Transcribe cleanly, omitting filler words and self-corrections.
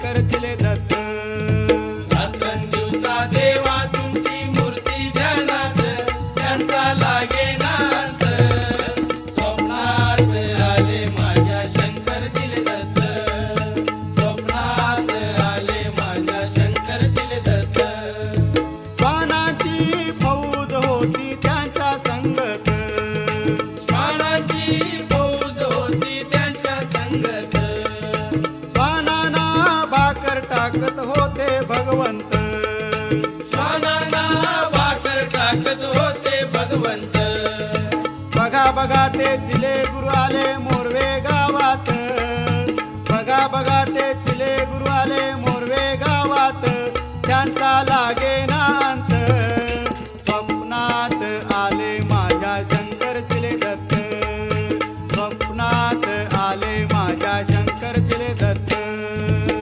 शंकर चिले दत्त. रात्रंदिवसा देवा तुमची मूर्ती ध्यानात, त्यांचा लागे नार्थ. स्वप्नात आले माझ्या शंकर चिले दत्त, स्वप्नात आले माझ्या शंकर चिले दत्त. श्वानाची फौज होती त्यांच्या संगत, श्वानाची फौज होती त्यांच्या संगत. श्वानांना भाकर टाकत होते भगवंत, श्वानांना भाकर टाकत होते भगवंत. बघा बघा ते चिले गुरु आले मोरवे गावात, बघा बघा ते चिले गुरु आले मोरवे गावात. त्यांचा लागे